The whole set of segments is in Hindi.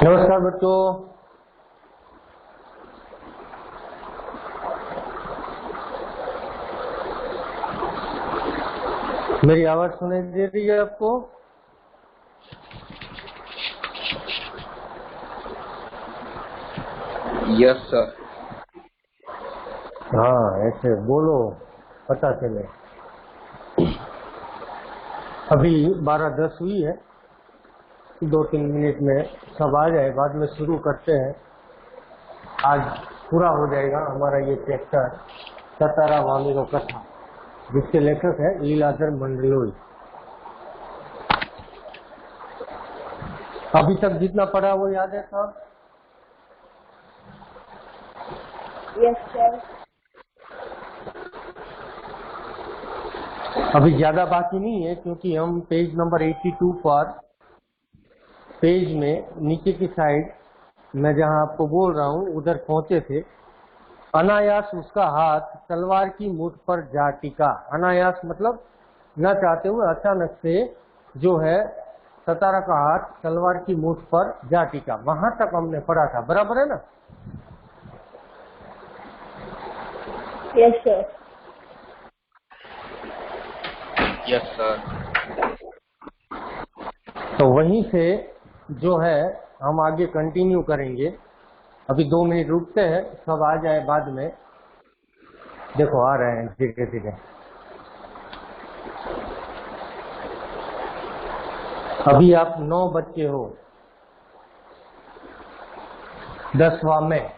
नमस्कार बच्चों। मेरी आवाज सुनाई दे रही है आपको? Yes sir. हाँ, ऐसे बोलो पता चले। अभी 12:10 हुई है, 2-3 मिनट में सब आ जाए, बाद में शुरू करते हैं। आज पूरा हो जाएगा हमारा ये चैप्टर ततारा वामिरो कथा, जिसके लेखक है लीलाधर मंडलोई। अभी तक जितना पढ़ा वो याद है सब? Yes sir. अभी ज्यादा बाकी नहीं है, क्योंकि हम पेज नंबर 82 पर पेज में नीचे की साइड मैं जहां आपको बोल रहा हूं उधर पहुंचे थे। अनायास उसका हाथ तलवार की मुठ पर जा टिका। अनायास मतलब न चाहते हुए अचानक से जो है ततारा का हाथ तलवार की मुठ पर जा टिका। वहां तक हमने पढ़ा था, बराबर है ना? Yes sir. Yes sir. तो वहीं से जो है हम आगे कंटिन्यू करेंगे। अभी 2 मिनट रुकते हैं, सब आ जाए बाद में। देखो आ रहे हैं धीरे धीरे। अभी आप 9 बच्चे हो, 10वां में।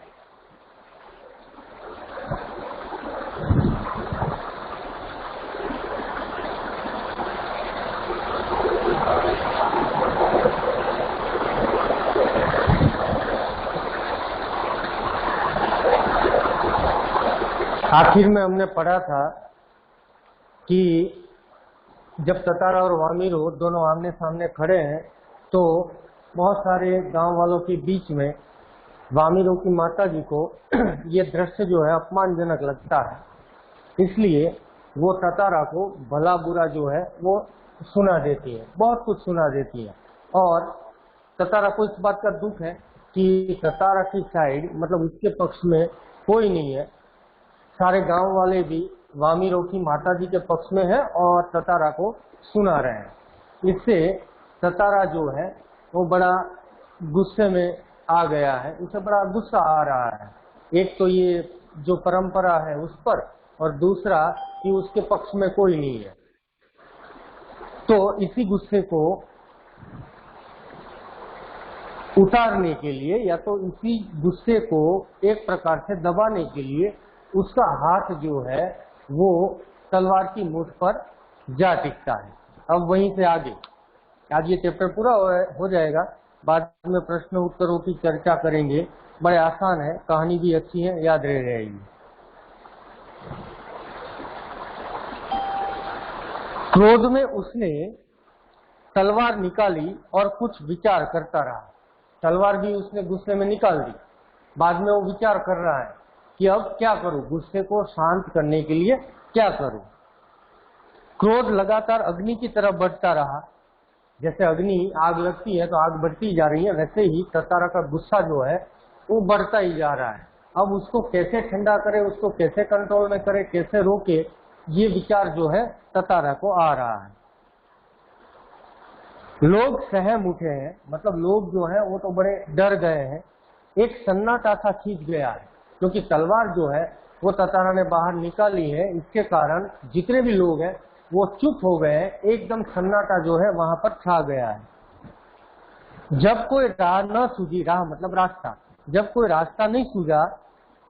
आखिर में हमने पढ़ा था कि जब ततारा और वामिरो दोनों आमने सामने खड़े हैं तो बहुत सारे गांव वालों के बीच में वामिरो की माता जी को ये दृश्य जो है अपमानजनक लगता है। इसलिए वो ततारा को भला बुरा जो है वो सुना देती है, बहुत कुछ सुना देती है। और ततारा को इस बात का दुख है कि ततारा की साइड मतलब उसके पक्ष में कोई नहीं है। सारे गांव वाले भी वामिरो की माता जी के पक्ष में है और ततारा को सुना रहे हैं। इससे ततारा जो है वो बड़ा गुस्से में आ गया है, उसे बड़ा गुस्सा आ रहा है। एक तो ये जो परंपरा है उस पर, और दूसरा कि उसके पक्ष में कोई नहीं है। तो इसी गुस्से को उतारने के लिए या तो इसी गुस्से को एक प्रकार से दबाने के लिए उसका हाथ जो है वो तलवार की मुठ पर जा टिकता है। अब वहीं से आगे आज ये चैप्टर पूरा हो जाएगा, बाद में प्रश्न उत्तरों की चर्चा करेंगे। बड़े आसान है, कहानी भी अच्छी है, याद रह जाएगी। क्रोध में उसने तलवार निकाली और कुछ विचार करता रहा। तलवार भी उसने गुस्से में निकाल दी। बाद में वो विचार कर रहा है कि अब क्या करूं, गुस्से को शांत करने के लिए क्या करूं। क्रोध लगातार अग्नि की तरफ बढ़ता रहा। जैसे अग्नि आग लगती है तो आग बढ़ती जा रही है, वैसे ही ततारा का गुस्सा जो है वो बढ़ता ही जा रहा है। अब उसको कैसे ठंडा करे, उसको कैसे कंट्रोल में करे, कैसे रोके, ये विचार जो है ततारा को आ रहा है। लोग सहम उठे हैं, मतलब लोग जो है वो तो बड़े डर गए हैं। एक सन्नाटा सा खींच गया है, क्योंकि तलवार जो है वो ततारा ने बाहर निकाली है। इसके कारण जितने भी लोग हैं वो चुप हो गए हैं। एकदम सन्नाटा जो है वहां पर छा गया है। जब कोई राह न सूझी, राह मतलब रास्ता, जब कोई रास्ता नहीं सूझा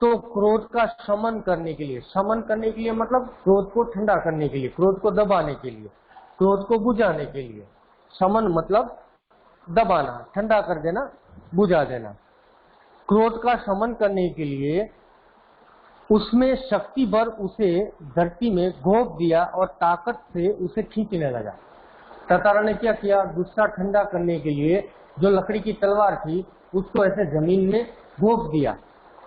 तो क्रोध का शमन करने के लिए, शमन करने के लिए मतलब क्रोध को ठंडा करने के लिए, क्रोध को दबाने के लिए, क्रोध को बुझाने के लिए। शमन मतलब दबाना, ठंडा कर देना, बुझा देना। क्रोध का शमन करने के लिए उसमें शक्ति भर उसे धरती में घोंप दिया और ताकत से उसे खींचने लगा। ततारा ने क्या किया, गुस्सा ठंडा करने के लिए जो लकड़ी की तलवार थी उसको ऐसे जमीन में घोंप दिया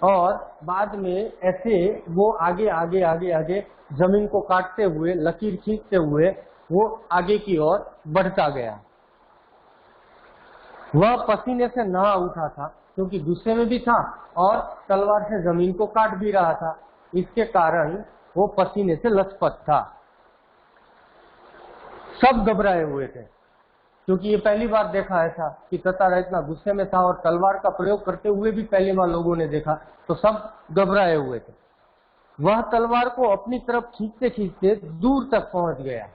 और बाद में ऐसे वो आगे आगे आगे आगे जमीन को काटते हुए, लकीर खींचते हुए वो आगे की ओर बढ़ता गया। वह पसीने से नहा उठा था क्योंकि गुस्से में भी था और तलवार से जमीन को काट भी रहा था, इसके कारण वो पसीने से लथपथ था। सब घबराए हुए थे क्योंकि ये पहली बार देखा ऐसा कि ततारा इतना गुस्से में था और तलवार का प्रयोग करते हुए भी पहली बार लोगों ने देखा, तो सब घबराए हुए थे। वह तलवार को अपनी तरफ खींचते खींचते दूर तक पहुंच गया।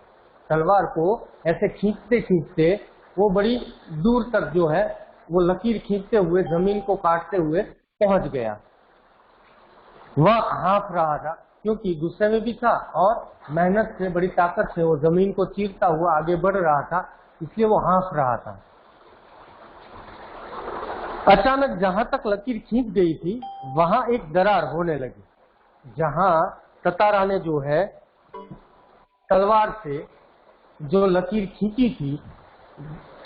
तलवार को ऐसे खींचते खींचते वो बड़ी दूर तक जो है वो लकीर खींचते हुए जमीन को काटते हुए पहुंच गया। वह हाँफ रहा था क्योंकि गुस्से में भी था और मेहनत से, बड़ी ताकत से वो जमीन को चीरता हुआ आगे बढ़ रहा था, इसलिए वो हाँफ रहा था। अचानक जहां तक लकीर खींच गई थी वहां एक दरार होने लगी। जहां ततारा ने जो है तलवार से जो लकीर खींची थी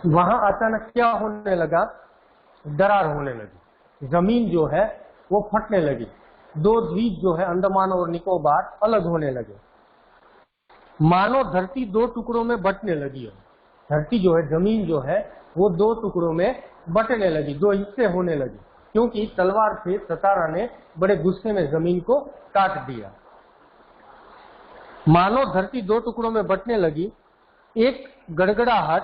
वहां अचानक क्या होने लगा, दरार होने लगी। जमीन जो है वो फटने लगी। दो द्वीप जो है अंडमान और निकोबार अलग होने लगे, मानो धरती दो टुकड़ों में बंटने लगी है। धरती जो है, जमीन जो है वो दो टुकड़ों में बंटने लगी, दो हिस्से होने लगी, क्योंकि तलवार से ततारा ने बड़े गुस्से में जमीन को काट दिया। मानो धरती दो टुकड़ों में बंटने लगी। एक गड़गड़ाहट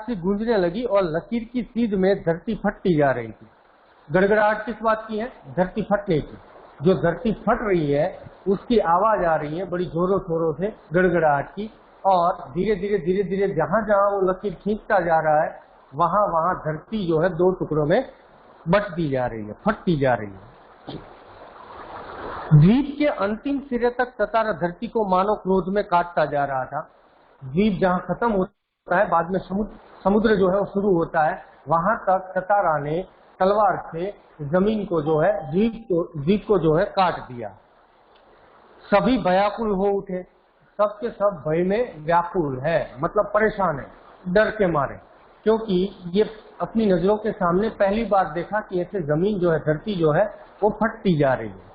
सी गूंजने लगी और लकीर की सीध में धरती फटती जा रही थी। गड़गड़ाहट किस बात की है? धरती फटने की। जो धरती फट रही है उसकी आवाज आ रही है बड़ी जोरों शोरों से, गड़गड़ाहट की, और धीरे धीरे जहां जहां वो लकीर खींचता जा रहा है वहां वहां धरती जो है दो टुकड़ों में बंटती जा रही है, फटती जा रही है। द्वीप के अंतिम सिरे तक ततारा धरती को मानो क्रोध में काटता जा रहा था। द्वीप जहां खत्म होता है, बाद में समुद्र जो है वो शुरू होता है, वहां तक ततारा ने तलवार से जमीन को जो है, द्वीप को जो है काट दिया। सभी व्याकुल हो उठे, सबके सब भय में व्याकुल है, मतलब परेशान है, डर के मारे, क्योंकि ये अपनी नजरों के सामने पहली बार देखा कि ऐसे जमीन जो है, धरती जो है वो फटती जा रही है।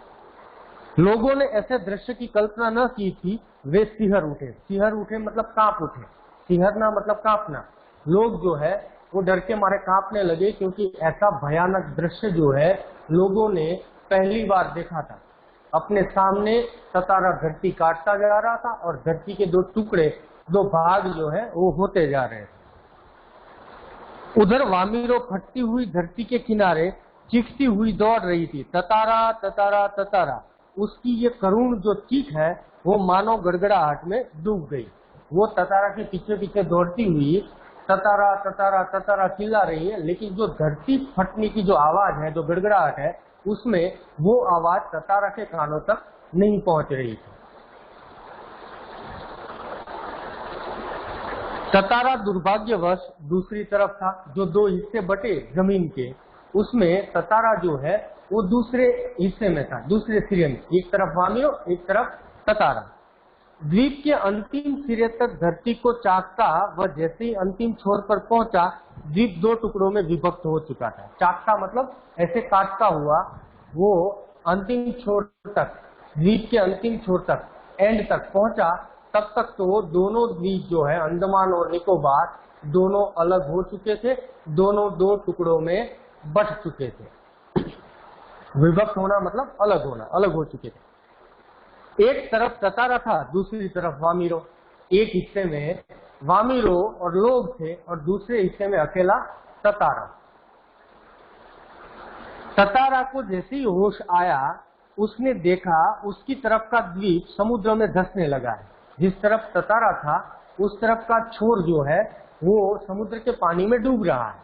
लोगों ने ऐसे दृश्य की कल्पना न की थी, वे सिहर उठे मतलब कांप उठे। सिहरना मतलब कांपना। लोग जो है वो डर के मारे कांपने लगे, क्योंकि ऐसा भयानक दृश्य जो है लोगों ने पहली बार देखा था। अपने सामने ततारा धरती काटता जा रहा था और धरती के दो टुकड़े, दो भाग जो है वो होते जा रहे थे। उधर वामीरो फटती हुई धरती के किनारे चीखती हुई दौड़ रही थी, ततारा ततारा ततारा। उसकी ये करुण जो चीख है वो मानो गड़गड़ाहट में डूब गई। वो ततारा के पीछे पीछे दौड़ती हुई ततारा ततारा ततारा चिल्ला रही है, लेकिन जो धरती फटने की जो आवाज है, जो गड़गड़ाहट है, उसमें वो आवाज ततारा के कानों तक नहीं पहुंच रही थी। ततारा दुर्भाग्यवश दूसरी तरफ था, जो दो हिस्से बटे जमीन के, उसमें ततारा जो है वो दूसरे हिस्से में था, दूसरे सिरे में। एक तरफ वामियो, एक तरफ ततारा। द्वीप के अंतिम सिरे तक धरती को चाकता वह जैसे ही अंतिम छोर पर पहुंचा, द्वीप दो टुकड़ों में विभक्त हो चुका था। चाकता मतलब ऐसे काटता हुआ वो अंतिम छोर तक, द्वीप के अंतिम छोर तक, एंड तक पहुंचा। तब तक तो दोनों द्वीप जो है, अंडमान और निकोबार, दोनों अलग हो चुके थे, दोनों दो टुकड़ों में बंट चुके थे। विभक्त होना मतलब अलग होना, अलग हो चुके थे। एक तरफ ततारा था, दूसरी तरफ वामीरो। एक हिस्से में वामीरो और लोग थे और दूसरे हिस्से में अकेला ततारा। ततारा को जैसे ही होश आया, उसने देखा उसकी तरफ का द्वीप समुद्र में धंसने लगा है। जिस तरफ ततारा था उस तरफ का छोर जो है वो समुद्र के पानी में डूब रहा है।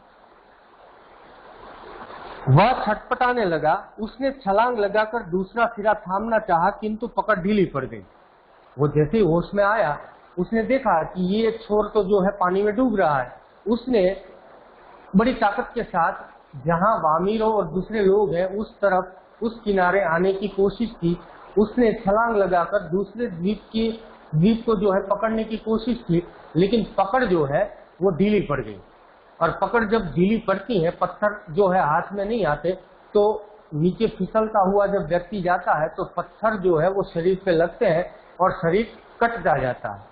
वह छटपटाने लगा। उसने छलांग लगाकर दूसरा सिरा थामना चाहा, किंतु पकड़ ढीली पड़ गई। वो जैसे ही होश में आया, उसने देखा कि ये छोर तो जो है पानी में डूब रहा है। उसने बड़ी ताकत के साथ, जहां वामीरो और दूसरे लोग हैं उस तरफ, उस किनारे आने की कोशिश की। उसने छलांग लगाकर दूसरे द्वीप को जो है पकड़ने की कोशिश की, लेकिन पकड़ जो है वो ढीली पड़ गई। और पकड़ जब ढीली पड़ती है, पत्थर जो है हाथ में नहीं आते, तो नीचे फिसलता हुआ जब व्यक्ति जाता है तो पत्थर जो है वो शरीर पे लगते हैं और शरीर कटता जाता है।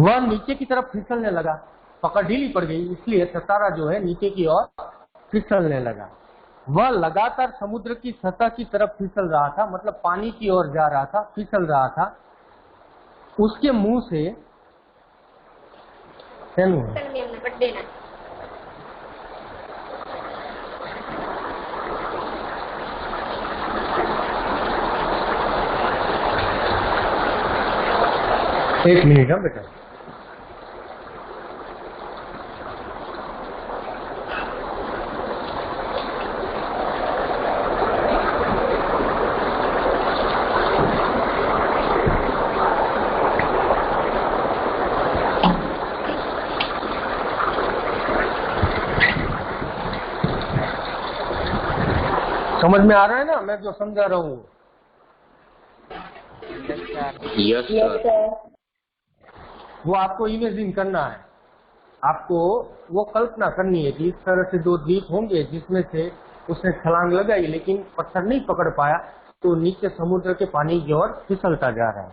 वह नीचे की तरफ फिसलने लगा पकड़ ढीली पड़ गई, इसलिए ततारा जो है नीचे की ओर फिसलने लगा। वह लगातार समुद्र की सतह की तरफ फिसल रहा था, मतलब पानी की ओर जा रहा था, फिसल रहा था। उसके मुंह से एक मिनट है बेटा। समझ में आ रहा है ना मैं जो समझा रहा हूँ? Yes Yes, sir. sir. वो आपको इमेजिन करना है, आपको वो कल्पना करनी है कि इस तरह से दो द्वीप होंगे जिसमें से उसने छलांग लगाई लेकिन पत्थर नहीं पकड़ पाया, तो नीचे समुद्र के पानी की ओर फिसलता जा रहा है।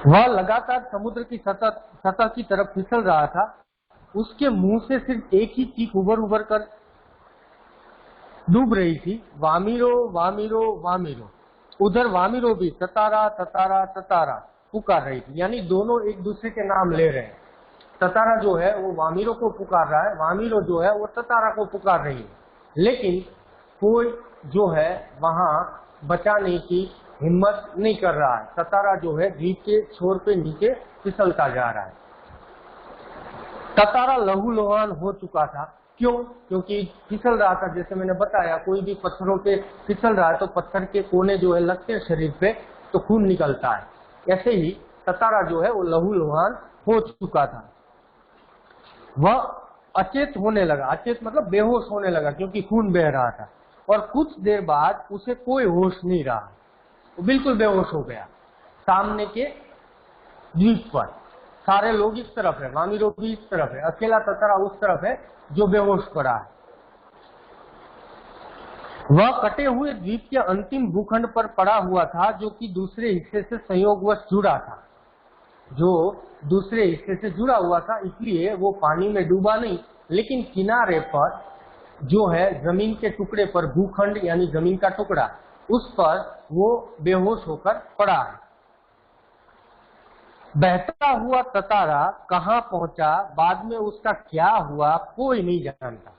वह लगातार समुद्र की सतह की तरफ फिसल रहा था। उसके मुंह से सिर्फ एक ही चीख उबर उबर कर डूब रही थी, वामिरो वामिरो वामिरो। उधर वामिरो भी ततारा ततारा ततारा पुकार रही थी, यानी दोनों एक दूसरे के नाम ले रहे हैं। ततारा जो है वो वामिरो को पुकार रहा है, वामिरो जो है वो ततारा को पुकार रही है, लेकिन कोई जो है वहां बचाने की हिम्मत नहीं कर रहा है। ततारा जो है द्वीप के छोर पे नीचे फिसलता जा रहा है। ततारा लहूलुहान हो चुका था। क्यों? क्योंकि फिसल रहा था, जैसे मैंने बताया, कोई भी पत्थरों पे फिसल रहा है तो पत्थर के कोने जो है लगते हैं शरीर पे तो खून निकलता है। ऐसे ही ततारा जो है वो लहूलुहान हो चुका था। वह अचेत होने लगा, अचेत मतलब बेहोश होने लगा, क्योंकि खून बह रहा था। और कुछ देर बाद उसे कोई होश नहीं रहा, वो बिल्कुल बेहोश हो गया। सामने के द्वीप पर सारे लोग इस तरफ है, वामिरो भी इस तरफ है, अकेला ततारा उस तरफ है जो बेहोश पड़ा है। वह कटे हुए द्वीप के अंतिम भूखंड पर पड़ा हुआ था, जो कि दूसरे हिस्से से संयोगवश जुड़ा था, जो दूसरे हिस्से से जुड़ा हुआ था, इसलिए वो पानी में डूबा नहीं, लेकिन किनारे पर जो है जमीन के टुकड़े पर, भूखंड यानी जमीन का टुकड़ा, उस पर वो बेहोश होकर पड़ा है। बहता हुआ ततारा कहाँ पहुंचा, बाद में उसका क्या हुआ, कोई नहीं जानता।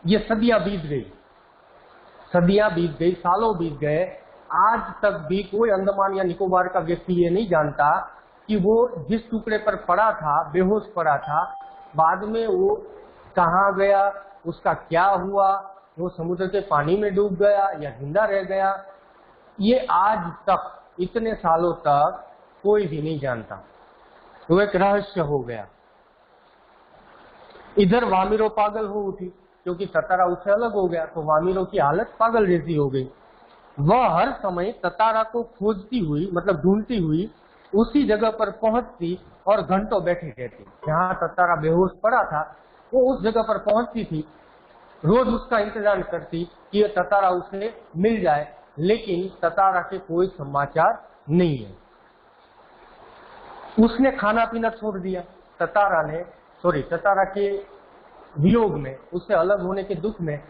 ये सदियां बीत गई, सदियां बीत गई, सालों बीत गए, आज तक भी कोई अंडमान या निकोबार का व्यक्ति ये नहीं जानता कि वो जिस टुकड़े पर पड़ा था, बेहोश पड़ा था, बाद में वो कहाँ गया, उसका क्या हुआ, वो समुद्र के पानी में डूब गया या जिंदा रह गया, ये आज तक इतने सालों तक कोई भी नहीं जानता। वो एक रहस्य हो गया। इधर वामिरो पागल हो उठी, क्योंकि ततारा उससे अलग हो गया, तो वामिरो की हालत पागल जैसी हो गई। वह हर समय ततारा को खोजती हुई, मतलब ढूंढती हुई, उसी जगह पर पहुंचती और घंटों बैठी रहती। जहां ततारा बेहोश पड़ा था वो उस जगह पर पहुंचती थी, रोज उसका इंतजार करती कि ये ततारा उसे मिल जाए, लेकिन ततारा के कोई समाचार नहीं है। उसने खाना पीना छोड़ दिया, ततारा के वियोग में, उससे अलग होने के दुख में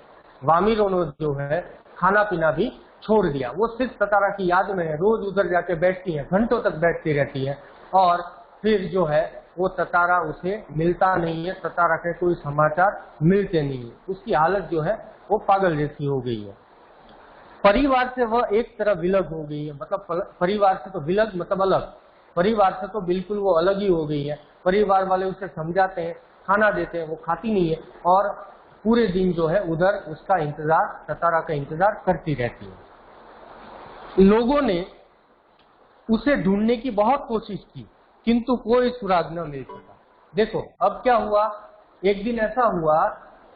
वामिरो ने जो है खाना पीना भी छोड़ दिया। वो सिर्फ ततारा की याद में है, रोज उधर जाके बैठती है, घंटों तक बैठती रहती है, और फिर जो है वो ततारा उसे मिलता नहीं है, ततारा के कोई समाचार मिलते नहीं है। उसकी हालत जो है वो पागल जैसी हो गई है। परिवार से वह एक तरह विलग हो गई है, मतलब परिवार से तो विलग मतलब अलग, परिवार से तो बिल्कुल वो अलग ही हो गई है। परिवार वाले उसे समझाते हैं, खाना देते हैं, वो खाती नहीं है, और पूरे दिन जो है उधर उसका इंतजार, ततारा का इंतजार करती रहती है। लोगों ने उसे ढूंढने की बहुत कोशिश की, किंतु कोई सुराग न मिल सका। देखो अब क्या हुआ, एक दिन ऐसा हुआ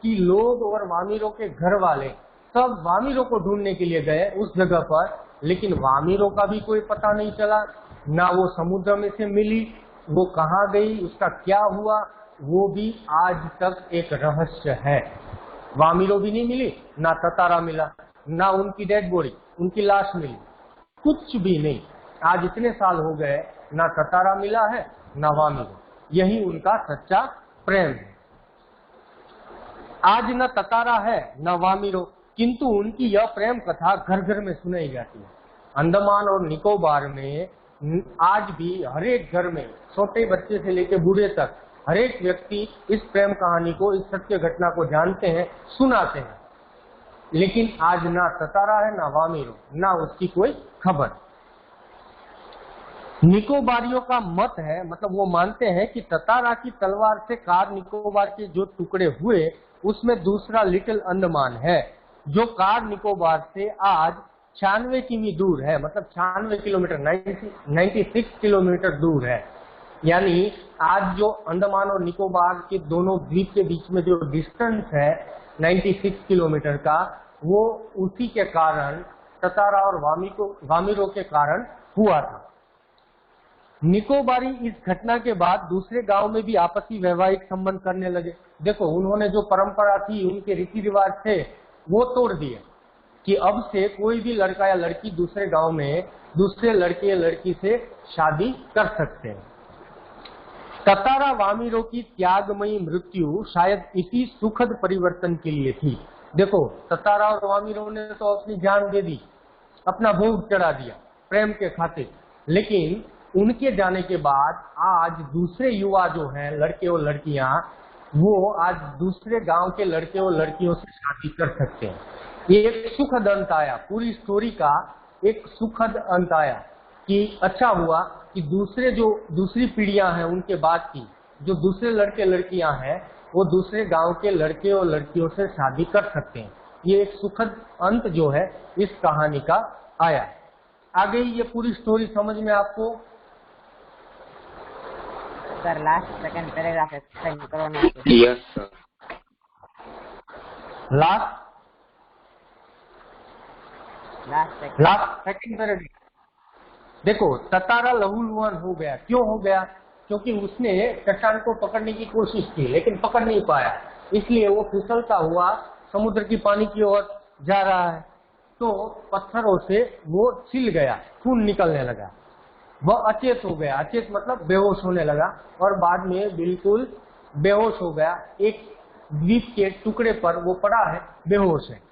कि लोग और वामिरो के घर वाले सब वामिरो को ढूंढने के लिए गए उस जगह पर, लेकिन वामिरो का भी कोई पता नहीं चला, ना वो समुद्र में से मिली, वो कहाँ गई, उसका क्या हुआ, वो भी आज तक एक रहस्य है। वामिरो भी नहीं मिली, ना ततारा मिला, ना उनकी डेड बॉडी, उनकी लाश मिली, कुछ भी नहीं। आज इतने साल हो गए, ना ततारा मिला है न वामिरो, यही उनका सच्चा प्रेम है। आज न ततारा है न वामिरो, किंतु उनकी यह प्रेम कथा घर घर में सुनाई जाती है। अंडमान और निकोबार में आज भी हर एक घर में, छोटे बच्चे से लेकर बूढ़े तक, हर एक व्यक्ति इस प्रेम कहानी को, इस सत्य घटना को जानते हैं, सुनाते हैं। लेकिन आज ना ततारा है ना वामिरो, ना उसकी कोई खबर। निकोबारियों का मत है, मतलब वो मानते हैं कि ततारा की तलवार से कार निकोबार के जो टुकड़े हुए उसमें दूसरा लिटिल अंडमान है, जो कार निकोबार से आज 96 किमी दूर है, मतलब 96 किलोमीटर, 96 किलोमीटर दूर है। यानी आज जो अंडमान और निकोबार के दोनों द्वीप के बीच में जो डिस्टेंस है 96 किलोमीटर का, वो उसी के कारण, ततारा और वामिरो के कारण हुआ था। निकोबारी इस घटना के बाद दूसरे गांव में भी आपसी वैवाहिक संबंध करने लगे। देखो, उन्होंने जो परंपरा थी, उनके रीति रिवाज थे, वो तोड़ दिए कि अब से कोई भी लड़का या लड़की दूसरे गांव में दूसरे लड़के या लड़की से शादी कर सकते हैं। ततारा वामिरो की त्यागमयी मृत्यु शायद इसी सुखद परिवर्तन के लिए थी। देखो, ततारा और वामिरो ने तो अपनी जान दे दी, अपना भोग चढ़ा दिया प्रेम के खातिर, लेकिन उनके जाने के बाद आज दूसरे युवा जो हैं, लड़के और लड़कियां, वो आज दूसरे गांव के लड़के और लड़कियों से शादी कर सकते हैं। ये एक सुखद अंत आया, पूरी स्टोरी का एक सुखद अंत आया कि अच्छा हुआ कि दूसरी पीढ़ियां हैं उनके बाद की, जो दूसरे लड़के लड़कियां हैं, वो दूसरे गांव के लड़के और लड़कियों से शादी कर सकते हैं। ये एक सुखद अंत जो है इस कहानी का आया। आ गई ये पूरी स्टोरी समझ में आपको? Sir last second paragraph explain करो ना। Yes sir. Last second paragraph. देखो, ततारा लहूलुहान हो गया। क्यों हो गया? क्योंकि उसने चट्टान को पकड़ने की कोशिश की लेकिन पकड़ नहीं पाया, इसलिए वो फिसलता हुआ समुद्र की पानी की ओर जा रहा है, तो पत्थरों से वो छिल गया, खून निकलने लगा, वह अचेत हो गया। अचेत मतलब बेहोश होने लगा और बाद में बिल्कुल बेहोश हो गया। एक द्वीप के टुकड़े पर वो पड़ा है, बेहोश है।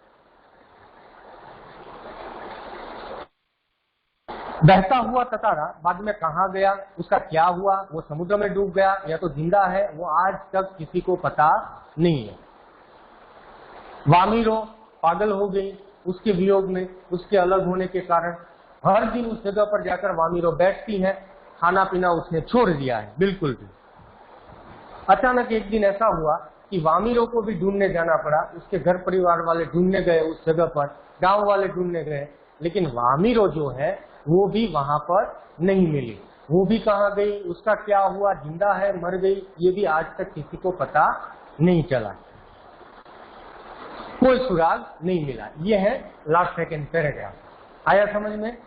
बहता हुआ ततारा बाद में कहाँ गया, उसका क्या हुआ, वो समुद्र में डूब गया या तो जिंदा है, वो आज तक किसी को पता नहीं है। वामिरो पागल हो गई उसके वियोग में, उसके अलग होने के कारण। हर दिन उस जगह पर जाकर वामिरो बैठती है, खाना पीना उसने छोड़ दिया है बिल्कुल भी। अचानक एक दिन ऐसा हुआ कि वामिरो को भी ढूंढने जाना पड़ा। उसके घर परिवार वाले ढूंढने गए उस जगह पर, गांव वाले ढूंढने गए, लेकिन वामिरो जो है वो भी वहां पर नहीं मिली। वो भी कहाँ गई, उसका क्या हुआ, जिंदा है मर गई, ये भी आज तक किसी को पता नहीं चला, कोई सुराग नहीं मिला। ये है लास्ट सेकंड पैराग्राफ। आया समझ में?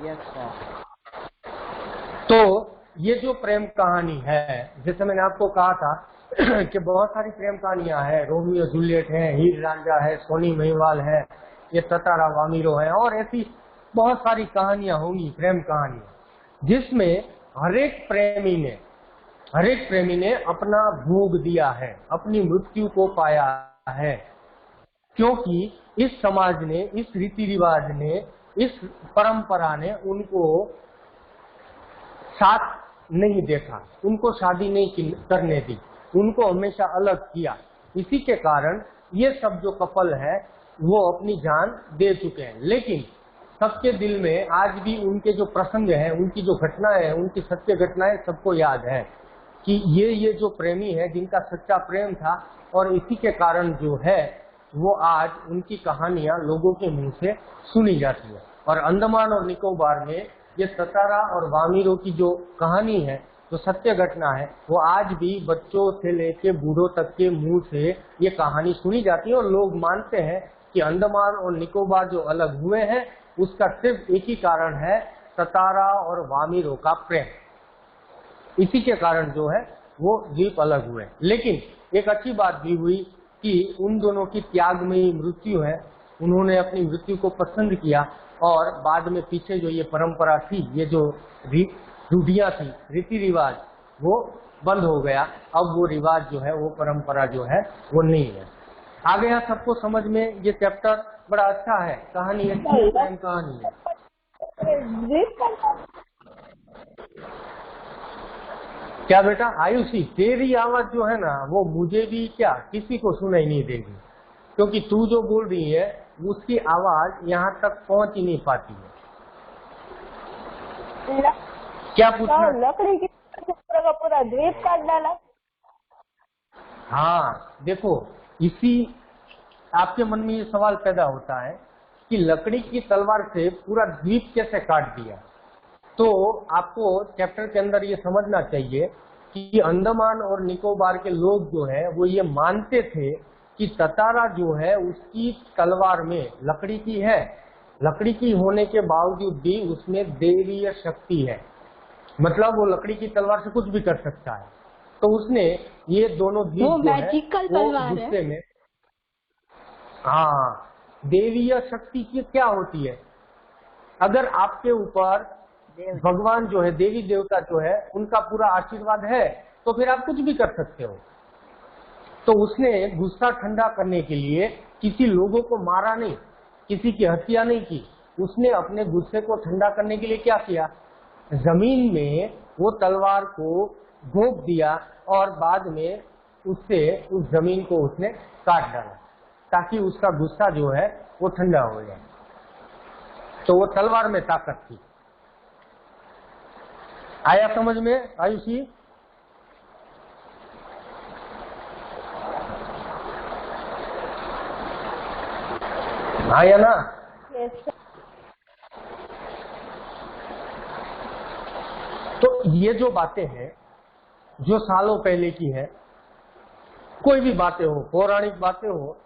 Yes sir. तो ये जो प्रेम कहानी है, जैसे मैंने आपको कहा था कि बहुत सारी प्रेम कहानियां हैं, रोमियो जूलियट है, हीर रांझा है, सोनी महिवाल है, ये ततारा वामिरो है, और ऐसी बहुत सारी कहानियां होंगी, प्रेम कहानियां, जिसमें हर एक प्रेमी ने अपना भोग दिया है, अपनी मृत्यु को पाया है, क्योंकि इस समाज ने, इस रीति रिवाज ने, इस परंपरा ने उनको साथ नहीं देखा, उनको शादी नहीं करने दी, उनको हमेशा अलग किया। इसी के कारण ये सब जो कपल है वो अपनी जान दे चुके हैं, लेकिन सबके दिल में आज भी उनके जो प्रसंग हैं, उनकी जो घटनाएं हैं, उनकी सत्य घटनाएं सबको याद है कि ये जो प्रेमी है जिनका सच्चा प्रेम था, और इसी के कारण जो है वो आज उनकी कहानियां लोगों के मुंह से सुनी जाती है। और अंडमान और निकोबार में ये ततारा और वामिरो की जो कहानी है, जो सत्य घटना है, वो आज भी बच्चों से लेके बूढ़ों तक के मुंह से ये कहानी सुनी जाती है, और लोग मानते हैं कि अंडमान और निकोबार जो अलग हुए हैं उसका सिर्फ एक ही कारण है, ततारा और वामिरो का प्रेम। इसी के कारण जो है वो द्वीप अलग हुए। लेकिन एक अच्छी बात भी हुई कि उन दोनों की त्यागमयी मृत्यु है, उन्होंने अपनी मृत्यु को पसंद किया, और बाद में पीछे जो ये परंपरा थी, ये जो रूढ़ियां थी, रीति रिवाज, वो बंद हो गया। अब वो रिवाज जो है, वो परंपरा जो है वो नहीं है। आ गया सबको समझ में? ये चैप्टर बड़ा अच्छा है, कहानी अच्छी है, प्रेम कहानी है। क्या बेटा आयुषी, तेरी आवाज जो है ना वो मुझे भी क्या किसी को सुनाई नहीं देगी, क्योंकि तू जो बोल रही है उसकी आवाज यहाँ तक पहुंच ही नहीं पाती है। क्या पूछना? लकड़ी की का पूरा द्वीप काट डाला। हाँ देखो, इसी आपके मन में ये सवाल पैदा होता है कि लकड़ी की तलवार से पूरा द्वीप कैसे काट दिया। तो आपको चैप्टर के अंदर ये समझना चाहिए कि अंडमान और निकोबार के लोग जो है वो ये मानते थे कि ततारा जो है उसकी तलवार में लकड़ी की है, लकड़ी की होने के बावजूद भी उसमें दैवीय शक्ति है, मतलब वो लकड़ी की तलवार से कुछ भी कर सकता है। तो उसने ये दोनों द्वीप जो है वो गुस्से में, हाँ, देवीय शक्ति की क्या होती है, अगर आपके ऊपर भगवान जो है, देवी देवता जो है उनका पूरा आशीर्वाद है तो फिर आप कुछ भी कर सकते हो। तो उसने गुस्सा ठंडा करने के लिए किसी लोगों को मारा नहीं, किसी की हत्या नहीं की, उसने अपने गुस्से को ठंडा करने के लिए क्या किया, जमीन में वो तलवार को घोंप दिया और बाद में उससे उस जमीन को उसने काट डाला ताकि उसका गुस्सा जो है वो ठंडा हो जाए। तो वो तलवार में ताकत थी। आया समझ में आयुषी? आया ना? तो ये जो बातें हैं जो सालों पहले की है, कोई भी बातें हो, पौराणिक बातें हो,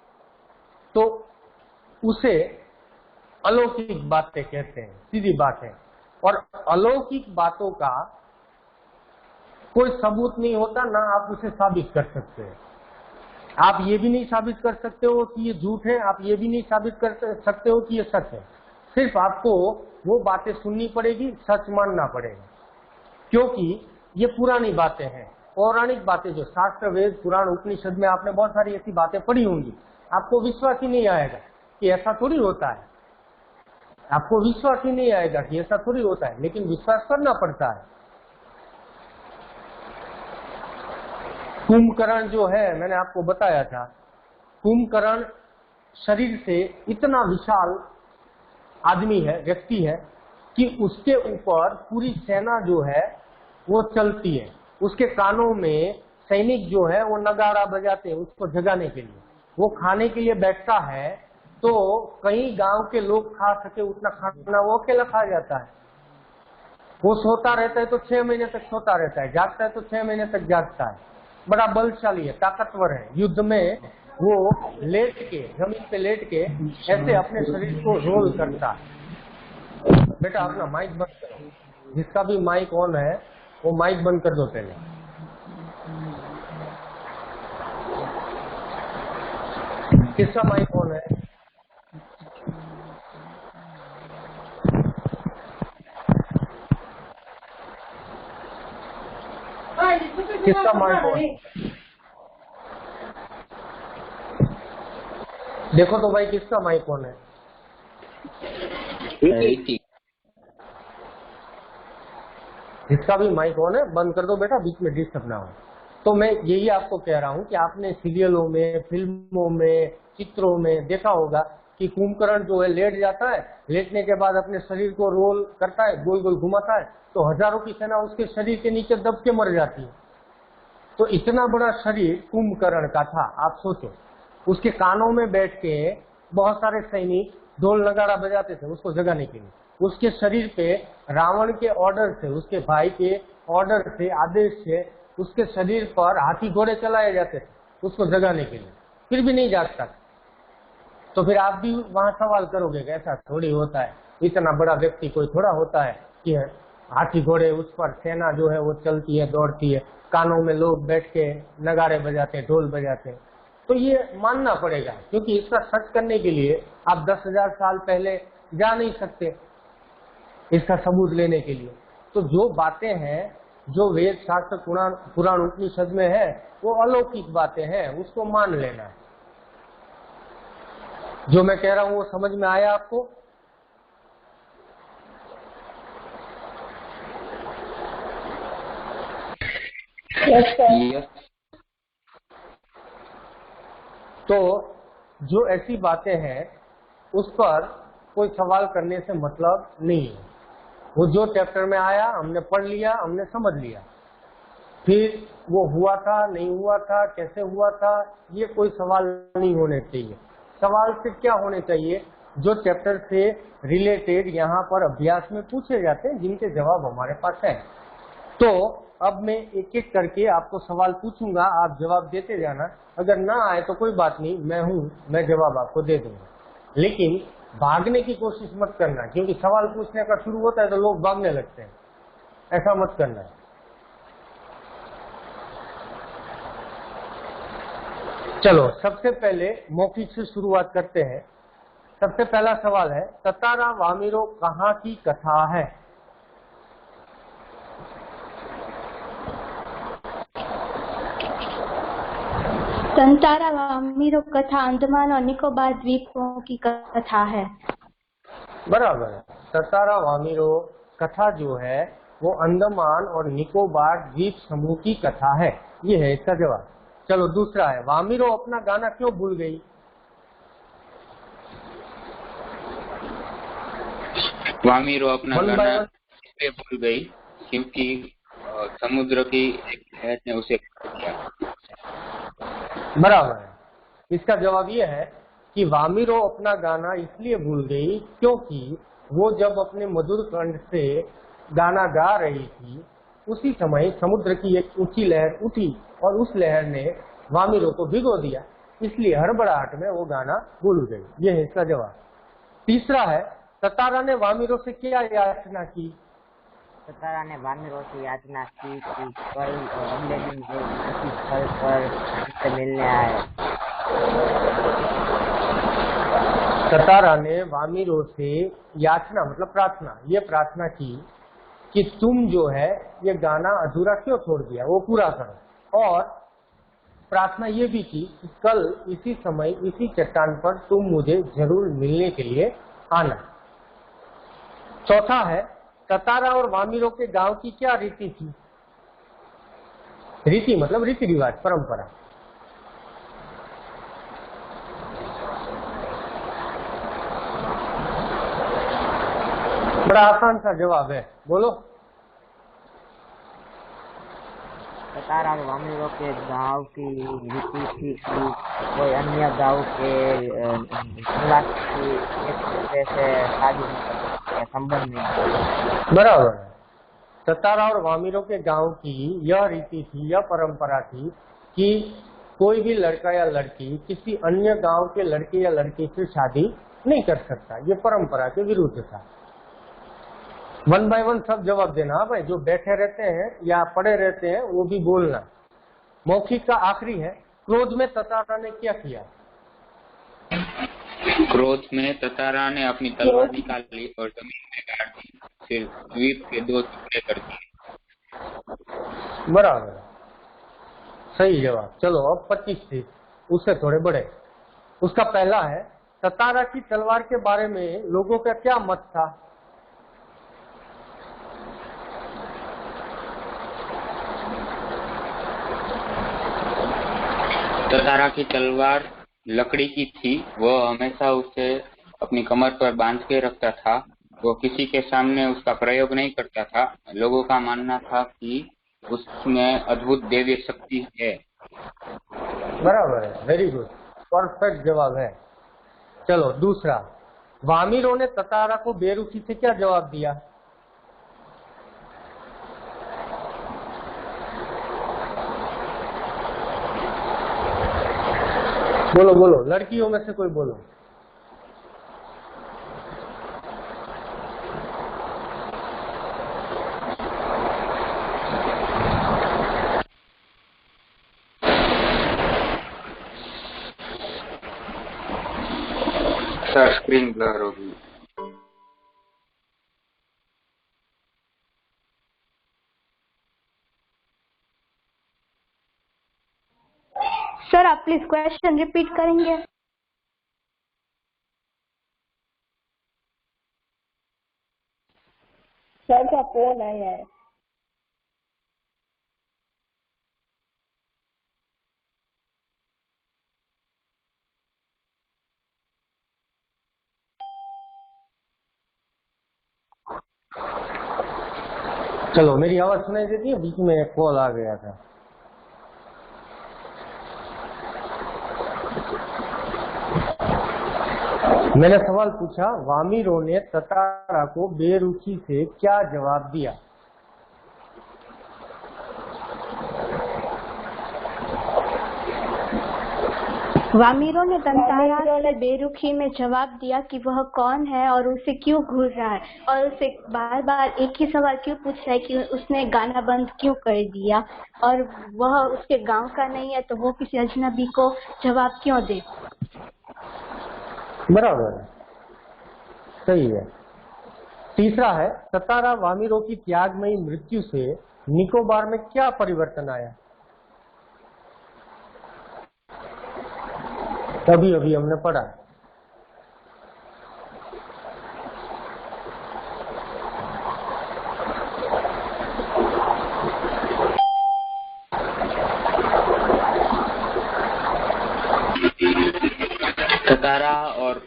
तो उसे अलौकिक बातें कहते हैं, सीधी बात है। और अलौकिक बातों का कोई सबूत नहीं होता, ना आप उसे साबित कर सकते हैं। आप ये भी नहीं साबित कर सकते हो कि ये झूठ है, आप ये भी नहीं साबित कर सकते हो कि ये सच है। सिर्फ आपको वो बातें सुननी पड़ेगी, सच मानना पड़ेगा, क्योंकि ये पुरानी बातें हैं, पौराणिक बातें जो शास्त्र, वेद, पुराण, उपनिषद में आपने बहुत सारी ऐसी बातें पढ़ी होंगी। आपको विश्वास ही नहीं आएगा कि ऐसा थोड़ी होता है, आपको विश्वास ही नहीं आएगा कि ऐसा थोड़ी होता है, लेकिन विश्वास करना पड़ता है। कुंभकर्ण जो है, मैंने आपको बताया था, कुंभकर्ण शरीर से इतना विशाल आदमी है, व्यक्ति है, कि उसके ऊपर पूरी सेना जो है वो चलती है। उसके कानों में सैनिक जो है वो नगाड़ा बजाते हैं उसको जगाने के लिए। वो खाने के लिए बैठता है तो कई गांव के लोग खा सके उतना खाना वो अकेला खा जाता है। वो सोता रहता है तो 6 महीने तक सोता रहता है, जागता है तो 6 महीने तक जागता है। बड़ा बलशाली है, ताकतवर है। युद्ध में वो लेट के, जमीन पे लेट के ऐसे अपने शरीर को रोल करता है। बेटा अपना माइक बंद करो, जिसका भी माइक ऑन है वो माइक बंद कर दो पहले। किसका माइक ऑन है? किसका माइक ऑन? देखो तो भाई किसका माइक ऑन है? जिसका भी माइक ऑन है बंद कर दो बेटा, बीच में डिस्टर्ब ना हो। तो मैं यही आपको कह रहा हूँ कि आपने सीरियलों में, फिल्मों में, चित्रों में देखा होगा कि कुंभकर्ण जो है लेट जाता है, लेटने के बाद अपने शरीर को रोल करता है, गोल गोल घुमाता है, तो हजारों की सेना उसके शरीर के नीचे दब के मर जाती है। तो इतना बड़ा शरीर कुंभकर्ण का था, आप सोचो। उसके कानों में बैठ के बहुत सारे सैनिक ढोल नगाड़ा बजाते थे उसको जगाने के लिए। उसके शरीर पे रावण के ऑर्डर से, उसके भाई के ऑर्डर से, आदेश से उसके शरीर पर हाथी घोड़े चलाए जाते थे उसको जगाने के लिए, फिर भी नहीं जागता। तो फिर आप भी वहां सवाल करोगे कि ऐसा थोड़ी होता है, इतना बड़ा व्यक्ति कोई थोड़ा होता है कि हाथी घोड़े उस पर सेना जो है वो चलती है, दौड़ती है, कानों में लोग बैठ के नगाड़े बजाते हैं, ढोल बजाते हैं। तो ये मानना पड़ेगा, क्योंकि इसका सच करने के लिए आप 10,000 साल पहले जा नहीं सकते इसका सबूत लेने के लिए। तो जो बातें हैं, जो वेद शास्त्र पुराण उपनिषद में है, वो अलौकिक बातें हैं, उसको मान लेना है। जो मैं कह रहा हूं वो समझ में आया आपको? Yes sir. यस। तो जो ऐसी बातें हैं उस पर कोई सवाल करने से मतलब नहीं है। वो जो चैप्टर में आया हमने पढ़ लिया, हमने समझ लिया, फिर वो हुआ था नहीं हुआ था, कैसे हुआ था, ये कोई सवाल नहीं होने चाहिए। सवाल सिर्फ क्या होने चाहिए, जो चैप्टर से रिलेटेड यहाँ पर अभ्यास में पूछे जाते हैं, जिनके जवाब हमारे पास है। तो अब मैं एक एक करके आपको सवाल पूछूंगा, आप जवाब देते जाना। अगर ना आए तो कोई बात नहीं, मैं जवाब आपको दे दूंगा। लेकिन भागने की कोशिश मत करना, क्योंकि सवाल पूछने का शुरू होता है तो लोग भागने लगते हैं, ऐसा मत करना है। चलो सबसे पहले मौखिक से शुरुआत करते हैं। सबसे पहला सवाल है, ततारा वामिरो कहाँ की कथा है? तंतारा वामिरो कथा अंडमान और निकोबार द्वीपों की कथा है। बराबर है। ततारा वामिरो कथा जो है वो अंडमान और निकोबार द्वीप समूह की कथा है, ये है इसका जवाब। चलो दूसरा है, वामिरो अपना गाना क्यों भूल गई? वामिरो अपना वन बाय गाना वन। इसलिए भूल गई क्योंकि समुद्र की एक लहर ने उसे खा दिया। बराबर है। इसका जवाब ये है कि वामिरो अपना गाना इसलिए भूल गई क्योंकि वो जब अपने मधुर कंठ से गाना गा रही थी, उसी समय समुद्र की एक ऊंची लहर उठी और उस लहर ने वामिरो को भिगो दिया, इसलिए हड़बड़ाहट में वो गाना भूल गई। ये है इसका जवाब। तीसरा है, ततारा ने वामिरो से क्या याचना की? ततारा ने वामिरो से याचना की कि कल और अगले दिन वो उसी स्थल पर उससे मिलने आए। ततारा ने वामिरो से याचना मतलब प्रार्थना, ये प्रार्थना की कि तुम जो है ये गाना अधूरा क्यों छोड़ दिया, वो पूरा करो। और प्रार्थना ये भी की कि कल इसी समय इसी चट्टान पर तुम मुझे जरूर मिलने के लिए आना। चौथा है, ततारा और वामिरो के गांव की क्या रीति थी? रीति मतलब रीति रिवाज, परंपरा। बड़ा आसान सा जवाब है, बोलो। ततारा और वामिरो के गांव की रीति थी कि कोई अन्य गांव के निवासी एक दूसरे से शादी नहीं कर सकते, संबंध नहीं। बराबर है। ततारा और वामिरो के गांव की यह रीति थी, यह परंपरा थी कि कोई भी लड़का या लड़की किसी अन्य गांव के लड़के या लड़की से शादी नहीं कर सकता, ये परंपरा के विरुद्ध था। 1 बाय 1 सब जवाब देना। हाँ भाई, जो बैठे रहते हैं या पड़े रहते हैं वो भी बोलना। मौखिक का आखिरी है, क्रोध में ततारा ने क्या किया? क्रोध में ततारा ने अपनी तलवार निकाल ली और जमीन में गाड़ दी, फिर द्वीप के 2 टुकड़े कर दिए। बराबर, सही जवाब। चलो अब 25 थे, उससे थोड़े बड़े। उसका पहला है, ततारा की तलवार के बारे में लोगों का क्या मत था? ततारा की तलवार लकड़ी की थी, वह हमेशा उसे अपनी कमर पर बांध के रखता था, वो किसी के सामने उसका प्रयोग नहीं करता था। लोगों का मानना था कि उसमें अद्भुत दैवीय शक्ति है। बराबर है, वेरी गुड, परफेक्ट जवाब है। चलो दूसरा, वामिरो ने ततारा को बेरुखी से क्या जवाब दिया? बोलो बोलो, लड़कियों में से कोई बोलो। सर स्क्रीन ब्लर होगी। सर आप प्लीज क्वेश्चन रिपीट करेंगे? सर का फोन आया है। चलो, मेरी आवाज सुनाई देती है? बीच में एक कॉल आ गया था। मैंने सवाल पूछा, वामीरों ने ततारा को बेरुखी से क्या जवाब दिया? वामीरों ने तंतारा से बेरुखी में जवाब दिया कि वह कौन है और उसे क्यों घूर रहा है, और उसे बार बार एक ही सवाल क्यों पूछ रहा है कि उसने गाना बंद क्यों कर दिया, और वह उसके गांव का नहीं है तो वो किसी अजनबी को जवाब क्यों दे। बराबर है, सही है। तीसरा है, ततारा वामीरों की त्यागमयी मृत्यु से निकोबार में क्या परिवर्तन आया? अभी अभी हमने पढ़ा। ततारा और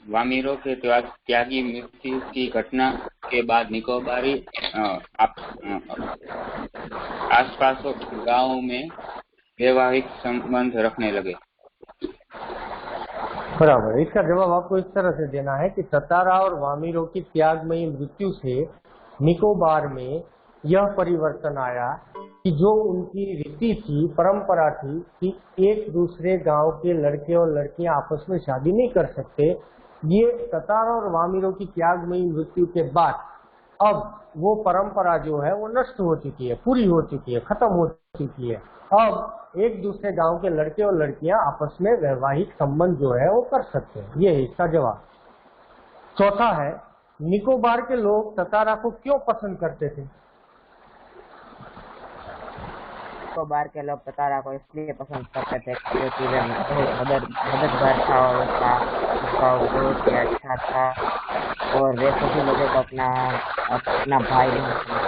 वामीरों के त्यागी मृत्यु की घटना के बाद निकोबारी आसपास गांवों में वैवाहिक संबंध रखने लगे। बराबर, इसका जवाब आपको इस तरह से देना है कि ततारा और वामीरों की त्यागमयी मृत्यु से निकोबार में यह परिवर्तन आया कि जो उनकी रीति थी, परंपरा थी कि एक दूसरे गांव के लड़के और लड़कियां आपस में शादी नहीं कर सकते, ये ततारा और वामीरों की त्यागमयी मृत्यु के बाद अब वो परंपरा जो है वो नष्ट हो चुकी है, पूरी हो चुकी है, खत्म हो चुकी है। अब एक दूसरे गांव के लड़के और लड़कियां आपस में वैवाहिक संबंध जो है वो कर सकते हैं। ये है इसका जवाब। चौथा है, निकोबार के लोग ततारा को क्यों पसंद करते थे? निकोबार के लोग ततारा को इसलिए पसंद करते थे क्योंकि वे मददगार था और उसका बहुत ही अच्छा था और वे सभी लोगों को अपना भाई समझते।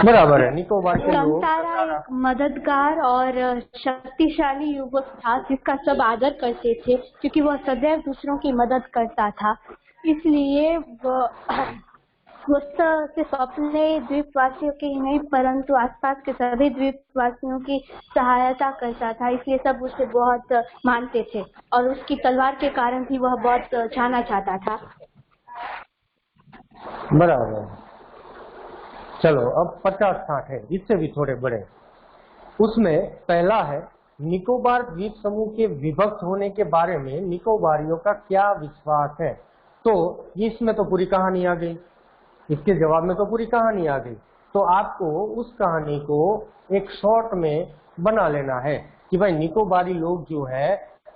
बराबर है, निकोबार के लोग तंतारा एक मददगार और शक्तिशाली युवक था जिसका सब आदर करते थे क्योंकि वह सदैव दूसरों की मदद करता था। इसलिए वो सिर्फ अपने द्वीपवासियों के ही नहीं परंतु आसपास के सभी द्वीपवासियों की सहायता करता था, इसलिए सब उसे बहुत मानते थे और उसकी तलवार के कारण भी वह बहुत जाना जाता था। बराबर। चलो, अब 50-60 है, इससे भी थोड़े बड़े। उसमें पहला है, निकोबार द्वीप समूह के विभक्त होने के बारे में निकोबारियों का क्या विश्वास है? तो इसमें तो पूरी कहानी आ गई, इसके जवाब में तो पूरी कहानी आ गई। तो आपको उस कहानी को एक शॉर्ट में बना लेना है कि भाई निकोबारी लोग जो है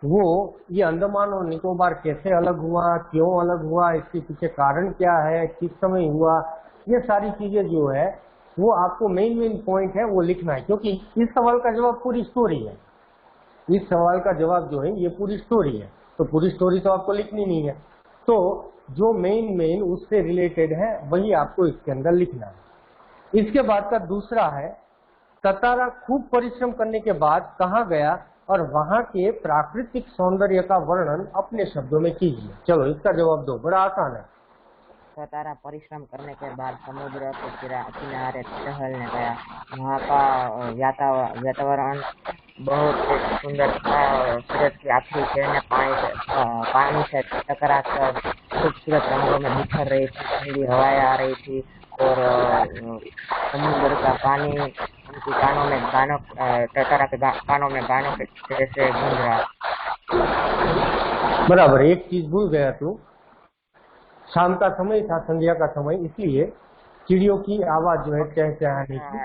वो ये अंडमान और निकोबार कैसे अलग हुआ, क्यों अलग हुआ, इसके पीछे कारण क्या है, किस समय हुआ, ये सारी चीजें जो है वो आपको मेन पॉइंट है वो लिखना है, क्योंकि इस सवाल का जवाब पूरी स्टोरी है। इस सवाल का जवाब जो है ये पूरी स्टोरी है, तो पूरी स्टोरी तो आपको लिखनी नहीं है, तो जो मेन उससे रिलेटेड है वही आपको इसके अंदर लिखना है। इसके बाद का दूसरा है, ततारा खूब परिश्रम करने के बाद कहाँ गया और वहां के प्राकृतिक सौंदर्य का वर्णन अपने शब्दों में कीजिए। चलो, इसका जवाब दो, बड़ा आसान है। ततारा परिश्रम करने के बाद समुद्र के किनारे टहलने गया। वहाँ का वातावरण बहुत सुंदर था और सूरज की आखिरी किरणें पानी से टकराकर खूबसूरत रंगों में बिखर रही थी, ठंडी हवाएं आ रही थी और समुद्र का पानी उनकी कानों में गानों ततारा के कानों में गानों के जैसे गूंज रहा। बराबर, एक चीज भूल गया तू, शाम का समय था, संध्या का समय, इसलिए चिड़ियों की आवाज जो है चहचहाने की,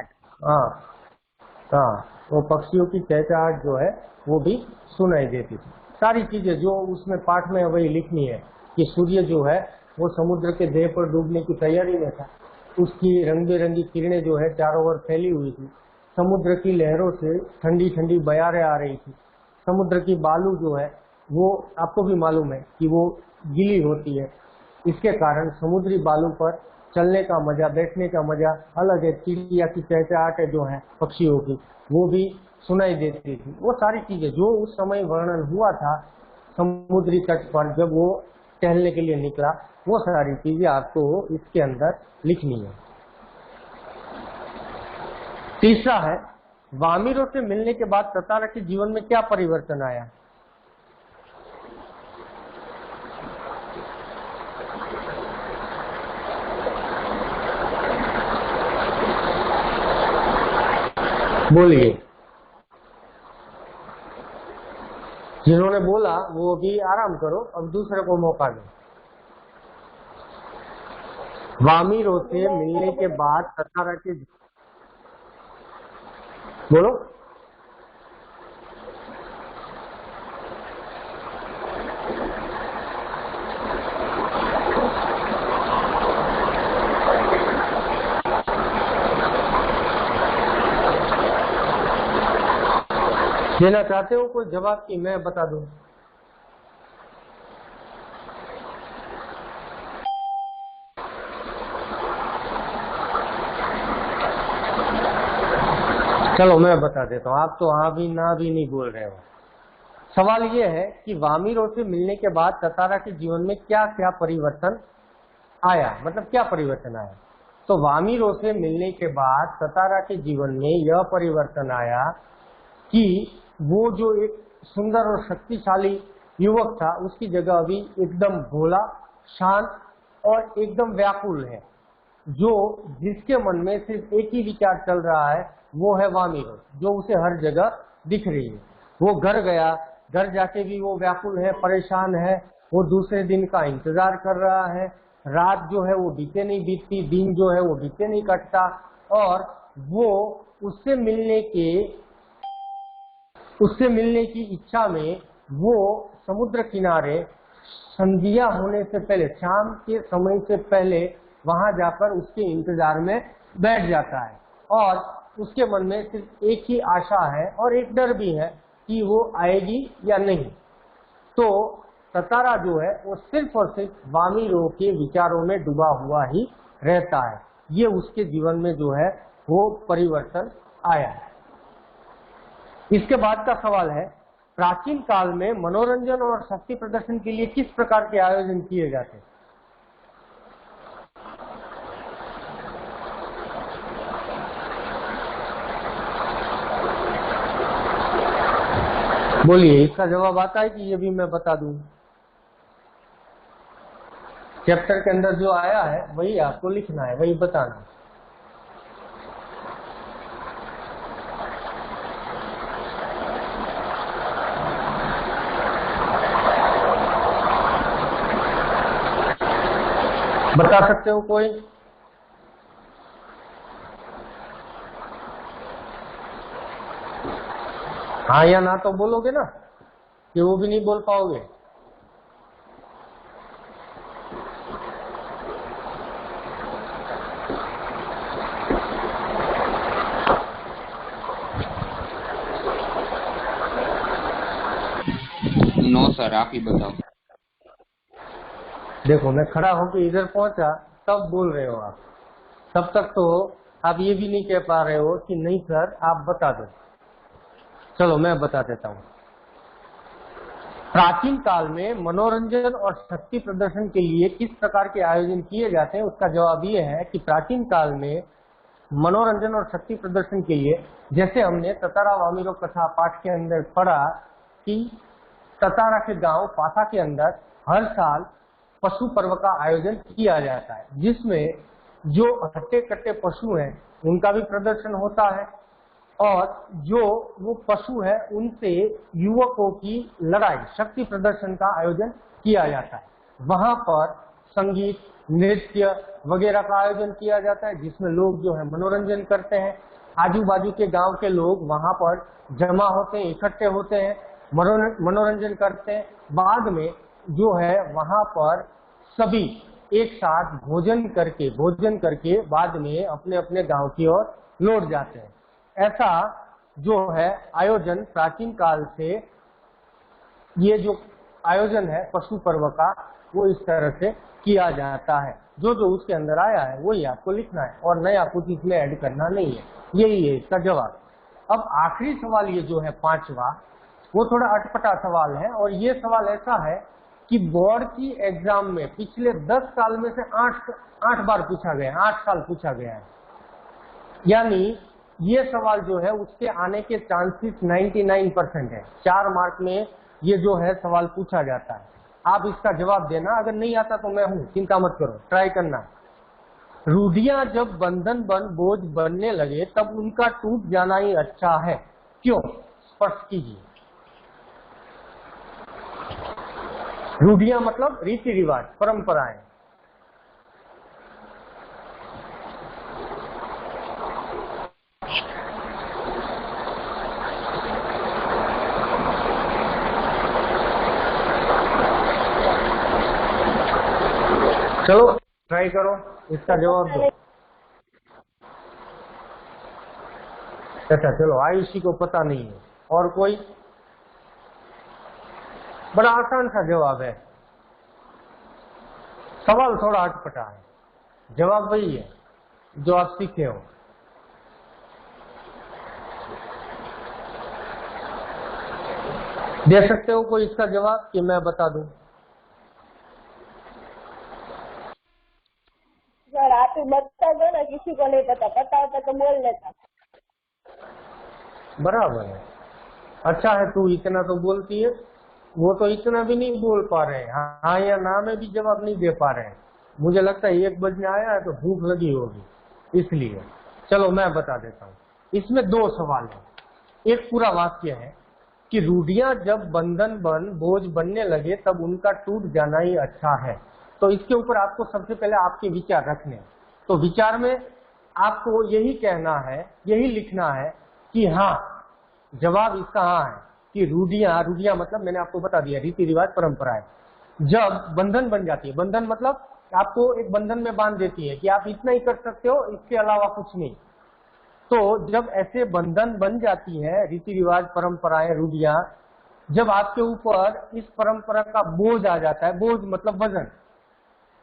हाँ, वो पक्षियों की चहचहाट जो है वो भी सुनाई देती थी। सारी चीजें जो उसमें पाठ में वही लिखनी है कि सूर्य जो है वो समुद्र के देह पर डूबने की तैयारी में था, उसकी रंग बिरंगी किरणें जो है चारों ओर फैली हुई थी, समुद्र की लहरों से ठंडी ठंडी बयारें आ रही थी। समुद्र की बालू जो है वो आपको भी मालूम है कि वो गीली होती है, इसके कारण समुद्री बालू पर चलने का मजा, बैठने का मजा अलग है। चिड़िया की चहचहाहट जो है पक्षियों की वो भी सुनाई देती थी। वो सारी चीजें जो उस समय वर्णन हुआ था समुद्री तट पर जब वो टहलने के लिए निकला, वो सारी चीजें आपको इसके अंदर लिखनी है। तीसरा है, वामिरों से मिलने के बाद ततारा के जीवन में क्या परिवर्तन आया। बोलिए। जिन्होंने बोला वो भी आराम करो, अब दूसरे को मौका दो। वामिरों से मिलने के बाद ततारा के बोलो। देना चाहते हो कोई जवाब की मैं बता दूं। चलो मैं बता देता हूँ, आप तो हाँ भी ना भी नहीं बोल रहे हो। सवाल ये है कि वामिरों से मिलने के बाद ततारा के जीवन में क्या क्या परिवर्तन आया, मतलब क्या परिवर्तन आया। तो वामिरों से मिलने के बाद ततारा के जीवन में यह परिवर्तन आया कि वो जो एक सुंदर और शक्तिशाली युवक था उसकी जगह अभी एकदम भोला, शांत और एकदम व्याकुल है। जो जिसके मन में सिर्फ एक ही विचार चल रहा है वो है वामिरो, जो उसे हर जगह दिख रही है। वो घर गया, घर जाके भी वो व्याकुल है, परेशान है। वो दूसरे दिन का इंतजार कर रहा है। रात जो है वो बीते नहीं बीतती, दिन जो है वो बीते नहीं कटता। और वो उससे मिलने की इच्छा में वो समुद्र किनारे संध्या होने से पहले, शाम के समय से पहले वहां जाकर उसके इंतजार में बैठ जाता है। और उसके मन में सिर्फ एक ही आशा है और एक डर भी है कि वो आएगी या नहीं। तो ततारा जो है वो सिर्फ और सिर्फ वामिरों के विचारों में डूबा हुआ ही रहता है। ये उसके जीवन में जो है वो परिवर्तन आया है। इसके बाद का सवाल है, प्राचीन काल में मनोरंजन और शक्ति प्रदर्शन के लिए किस प्रकार के आयोजन किए जाते। बोलिए, इसका जवाब आता है कि ये भी मैं बता दूं। चैप्टर के अंदर जो आया है वही आपको लिखना है, वही बताना। बता सकते हो कोई? हाँ या ना तो बोलोगे ना, कि वो भी नहीं बोल पाओगे। नो सर, आप ही बताओ। देखो, मैं खड़ा होकर इधर पहुंचा तब बोल रहे हो आप, तब तक तो आप ये भी नहीं कह पा रहे हो कि नहीं सर आप बता दो। चलो मैं बता देता हूँ। प्राचीन काल में मनोरंजन और शक्ति प्रदर्शन के लिए किस प्रकार के आयोजन किए जाते हैं, उसका जवाब ये है कि प्राचीन काल में मनोरंजन और शक्ति प्रदर्शन के लिए, जैसे हमने ततारा वामिरो कथा पाठ के अंदर पढ़ा कि ततारा के गांव पासा के अंदर हर साल पशु पर्व का आयोजन किया जाता है, जिसमें जो हट्टे कट्टे पशु हैं उनका भी प्रदर्शन होता है और जो वो पशु है उनसे युवकों की लड़ाई, शक्ति प्रदर्शन का आयोजन किया जाता है। वहां पर संगीत, नृत्य वगैरह का आयोजन किया जाता है, जिसमें लोग जो है मनोरंजन करते हैं। आजू बाजू के गांव के लोग वहां पर जमा होते हैं, इकट्ठे होते हैं, मनोरंजन करते हैं। बाद में जो है वहां पर सभी एक साथ भोजन करके बाद में अपने अपने गांव की ओर लौट जाते हैं। ऐसा जो है आयोजन प्राचीन काल से, ये जो आयोजन है पशु पर्व का, वो इस तरह से किया जाता है। जो जो उसके अंदर आया है वही आपको लिखना है और नया कुछ इसमें ऐड करना नहीं है। यही है इसका जवाब। अब आखिरी सवाल ये जो है 5वां, वो थोड़ा अटपटा सवाल है और ये सवाल ऐसा है कि बोर्ड की एग्जाम में पिछले 10 साल में से 8 बार पूछा गया है, 8 साल पूछा गया है। यानी ये सवाल जो है उसके आने के चांसेस 99% है। 4 मार्क में ये जो है सवाल पूछा जाता है। आप इसका जवाब देना, अगर नहीं आता तो मैं हूं, चिंता मत करो, ट्राई करना। रूढ़ियां जब बंधन बन बोझ बनने लगे तब उनका टूट जाना ही अच्छा है। क्यों? स्पष्ट कीजिए। रूढ़ियां मतलब रीति रिवाज, परंपराएं। चलो ट्राई करो, इसका जवाब दो। अच्छा चलो, आयुषी को पता नहीं है, और कोई? बड़ा आसान सा जवाब है। सवाल थोड़ा अटपटा है, जवाब वही है जो आप सीखे हो। दे सकते हो कोई इसका जवाब कि मैं बता दूं? सर आप ही बता दो ना, किसी को नहीं पता, पता होता तो बोल लेता। बराबर है। अच्छा है, तू इतना तो बोलती है, वो तो इतना भी नहीं बोल पा रहे हैं। हाँ या ना में भी जवाब नहीं दे पा रहे हैं। मुझे लगता है 1 बजने आया है तो भूख लगी होगी, इसलिए। चलो मैं बता देता हूँ। इसमें 2 सवाल है। एक पूरा वाक्य है कि रूढ़ियां जब बंधन बन बोझ बनने लगे तब उनका टूट जाना ही अच्छा है। तो इसके ऊपर आपको सबसे पहले आपके विचार रखने हैं। तो विचार में आपको यही कहना है, यही लिखना है कि हाँ, जवाब इसका हाँ है कि रूढ़ियां मतलब मैंने आपको बता दिया, रीति रिवाज परंपराएं जब बंधन बन जाती है। बंधन मतलब आपको एक बंधन में बांध देती है कि आप इतना ही कर सकते हो, इसके अलावा कुछ नहीं। तो जब ऐसे बंधन बन जाती है, रीति रिवाज परंपराएं रूढ़ियां, जब आपके ऊपर इस परंपरा का बोझ आ जाता है, बोझ मतलब वजन,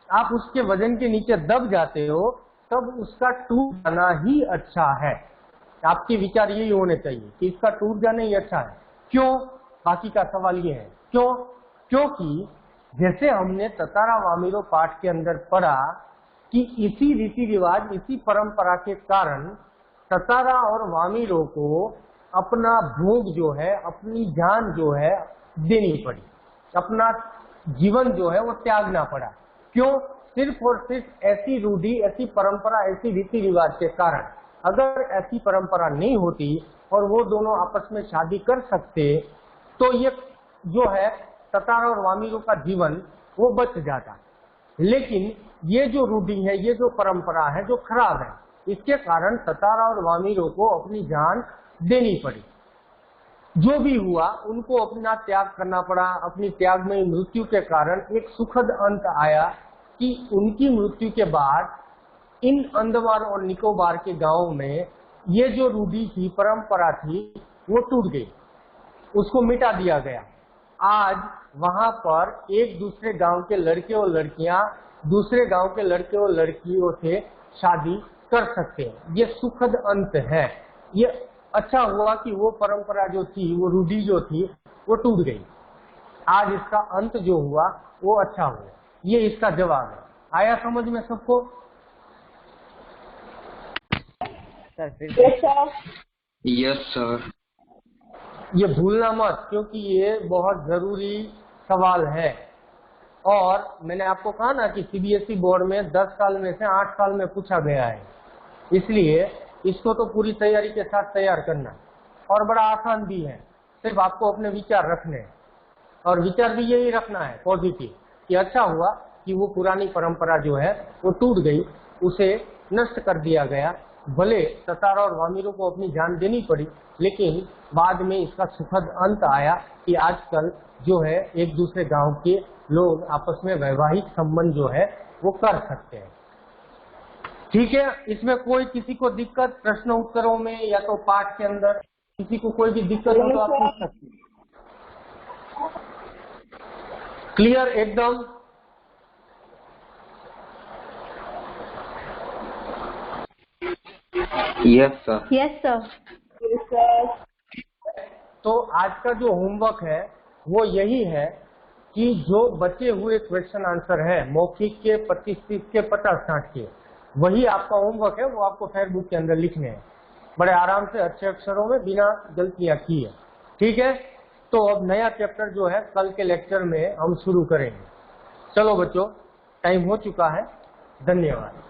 आप उसके वजन के नीचे दब जाते हो, तब उसका टूट जाना ही अच्छा है। आपके विचार यही होने चाहिए कि इसका टूट जाना ही अच्छा है। क्यों? बाकी का सवाल ये है क्यों? क्योंकि जैसे हमने ततारा वामिरो पाठ के अंदर पढ़ा कि इसी रीति रिवाज, इसी परंपरा के कारण ततारा और वामिरो को अपना भोग जो है, अपनी जान जो है देनी पड़ी, अपना जीवन जो है वो त्यागना पड़ा। क्यों? सिर्फ और सिर्फ ऐसी रूढ़ी, ऐसी परंपरा, ऐसी रीति रिवाज के कारण। अगर ऐसी परंपरा नहीं होती और वो दोनों आपस में शादी कर सकते तो ये जो है ततारा और वामिरो का जीवन वो बच जाता। लेकिन ये जो रूढ़ी है, ये जो परंपरा है जो खराब है, इसके कारण ततारा और वामिरो को अपनी जान देनी पड़ी। जो भी हुआ उनको अपना त्याग करना पड़ा। अपनी त्याग में मृत्यु के कारण एक सुखद अंत आया कि उनकी मृत्यु के बाद इन अंडमान और निकोबार के गांवों में ये जो रूढ़ी थी, परंपरा थी, वो टूट गई, उसको मिटा दिया गया। आज वहां पर एक दूसरे गांव के लड़के और लड़कियां दूसरे गांव के लड़के और लड़कियों से शादी कर सकते हैं। ये सुखद अंत है। ये अच्छा हुआ कि वो परंपरा जो थी, वो रूढ़ी जो थी, वो टूट गई। आज इसका अंत जो हुआ वो अच्छा हुआ। ये इसका जवाब है। आया समझ में सबको? सर फिर यस सर। ये भूलना मत, क्योंकि ये बहुत जरूरी सवाल है। और मैंने आपको कहा ना कि सीबीएसई बोर्ड में 10 साल में से 8 साल में पूछा गया है, इसलिए इसको तो पूरी तैयारी के साथ तैयार करना। और बड़ा आसान भी है, सिर्फ आपको अपने विचार रखने हैं। और विचार भी यही रखना है पॉजिटिव, कि अच्छा हुआ कि वो पुरानी परंपरा जो है वो टूट गई, उसे नष्ट कर दिया गया। भले ततारा और वामिरो को अपनी जान देनी पड़ी, लेकिन बाद में इसका सुखद अंत आया कि आजकल जो है एक दूसरे गांव के लोग आपस में वैवाहिक संबंध जो है वो कर सकते हैं। ठीक है, इसमें कोई किसी को दिक्कत प्रश्न उत्तरों में या तो पाठ के अंदर किसी को कोई भी दिक्कत हो तो आप पूछ सकते हैं। क्लियर एकदम? Yes sir. Yes sir. तो आज का जो होमवर्क है वो यही है कि जो बचे हुए क्वेश्चन आंसर है मौखिक के 25-30 के 50-60 के, वही आपका होमवर्क है, वो आपको फेयर बुक के अंदर लिखने हैं बड़े आराम से अच्छे अक्षरों में बिना गलतियां किए। ठीक है, तो अब नया चैप्टर जो है कल के लेक्चर में हम शुरू करेंगे। चलो बच्चों, टाइम हो चुका है, धन्यवाद।